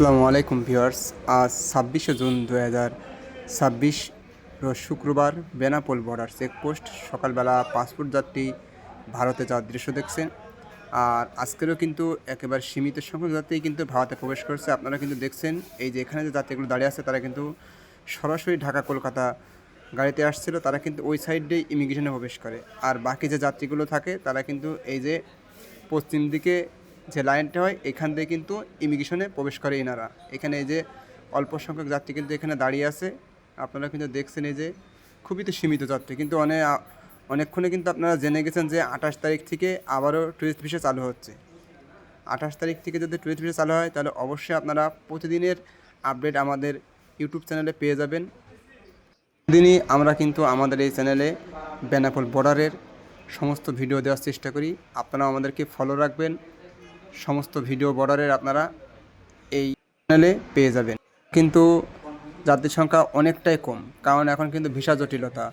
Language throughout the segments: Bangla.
আসসালামু আলাইকুম ভিউয়ার্স। আজ 26শে জুন 2026 রোজ শুক্রবার বেনাপোল বর্ডার চেকপোস্ট। সকালবেলা পাসপোর্ট যাত্রী ভারতে যাওয়ার দৃশ্য দেখছেন। আর আজকেরও কিন্তু একেবারে সীমিত সংখ্যক যাত্রী কিন্তু ভারতে প্রবেশ করছে। আপনারা কিন্তু দেখছেন এই যে এখানে যে যাত্রীগুলো দাঁড়িয়ে আছে তারা কিন্তু সরাসরি ঢাকা কলকাতা গাড়িতে আসছিল। তারা কিন্তু ওই সাইডেই ইমিগ্রেশনে প্রবেশ করে। আর বাকি যে যাত্রীগুলো থাকে তারা কিন্তু এই যে পশ্চিম দিকে যে লাইনটা হয় এখান থেকে কিন্তু ইমিগ্রেশনে প্রবেশ করে এনারা। এখানে এই যে অল্প সংখ্যক যাত্রী কিন্তু এখানে দাঁড়িয়ে আছে। আপনারা কিন্তু দেখছেন এই যে খুবই তো সীমিত যাত্রী, কিন্তু অনেকক্ষণে কিন্তু আপনারা জেনে গেছেন যে 28 তারিখ থেকে আবারও ট্যুরিস্ট ভিসা চালু হচ্ছে। 28 তারিখ থেকে যদি ট্যুরিস্ট ভিসা চালু হয় তাহলে অবশ্যই আপনারা প্রতিদিনের আপডেট আমাদের ইউটিউব চ্যানেলে পেয়ে যাবেন। প্রতিদিনই আমরা কিন্তু আমাদের এই চ্যানেলে বেনাপোল বর্ডারের সমস্ত ভিডিও দেওয়ার চেষ্টা করি। আপনারা আমাদেরকে ফলো রাখবেন। সমস্ত ভিডিও বর্ডারের আপনারা এই চ্যানেলে পেয়ে যাবেন। কিন্তু যাত্রীর সংখ্যা অনেকটাই কম, কারণ এখন কিন্তু ভিসা জটিলতা।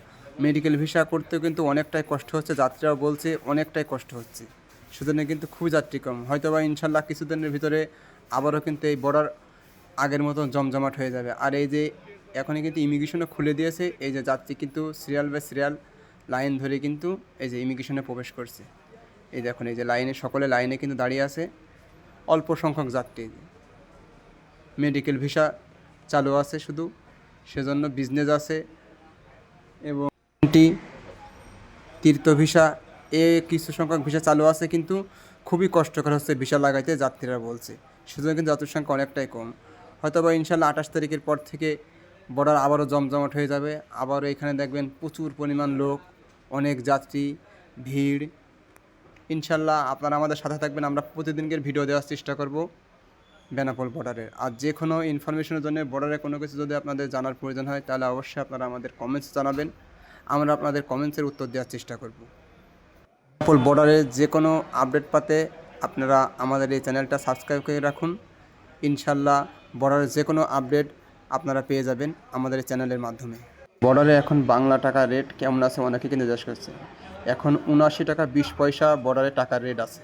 মেডিকেল ভিসা করতেও কিন্তু অনেকটাই কষ্ট হচ্ছে, যাত্রীরাও বলছে অনেকটাই কষ্ট হচ্ছে। সেজন্য কিন্তু খুবই যাত্রী কম। হয়তো বা ইনশাল্লাহ কিছুদিনের ভিতরে আবারও কিন্তু এই বর্ডার আগের মতো জমজমাট হয়ে যাবে। আর এই যে এখনই কিন্তু ইমিগ্রেশনও খুলে দিয়েছে। এই যে যাত্রী কিন্তু সিরিয়াল বাই সিরিয়াল লাইন ধরে কিন্তু এই যে ইমিগ্রেশনে প্রবেশ করছে। এই দেখুন এই যে লাইনে সকলে লাইনে কিন্তু দাঁড়িয়ে আছে। অল্প সংখ্যক যাত্রী, মেডিকেল ভিসা চালু আছে শুধু, সেজন্য বিজনেস আছে এবং তীর্থ ভিসা কিছু সংখ্যক ভিসা চালু আছে, কিন্তু খুবই কষ্টকর হচ্ছে ভিসা লাগাইতে যাত্রীরা বলছে। সেজন্য কিন্তু যাত্রীর সংখ্যা অনেকটাই কম। হয়তো বা ইনশাল্লাহ 28 তারিখের পর থেকে বর্ডার আবারও জমজমাট হয়ে যাবে। আবারও এখানে দেখবেন প্রচুর পরিমাণ লোক, অনেক যাত্রী, ভিড়। ইনশাল্লাহ আপনারা আমাদের সাথে থাকবেন। আমরা প্রতিদিনকের ভিডিও দেওয়ার চেষ্টা করব বেনাপোল বর্ডারের। আর যে কোনো ইনফরমেশনের জন্য বর্ডারে কোনো কিছু যদি আপনাদের জানার প্রয়োজন হয় তাহলে অবশ্যই আপনারা আমাদের কমেন্টস জানাবেন। আমরা আপনাদের কমেন্টসের উত্তর দেওয়ার চেষ্টা করব। বেনাপোল বর্ডারের যে কোনো আপডেট পাতে আপনারা আমাদের এই চ্যানেলটা সাবস্ক্রাইব করে রাখুন। ইনশাল্লাহ বর্ডারের যে কোনো আপডেট আপনারা পেয়ে যাবেন আমাদের এই চ্যানেলের মাধ্যমে। বর্ডারে এখন বাংলা টাকা রেট কেমন আছে অনেকে কিন্তু জিজ্ঞেস করছে। এখন 79 টাকা 20 পয়সা বর্ডারে টাকার রেট আছে।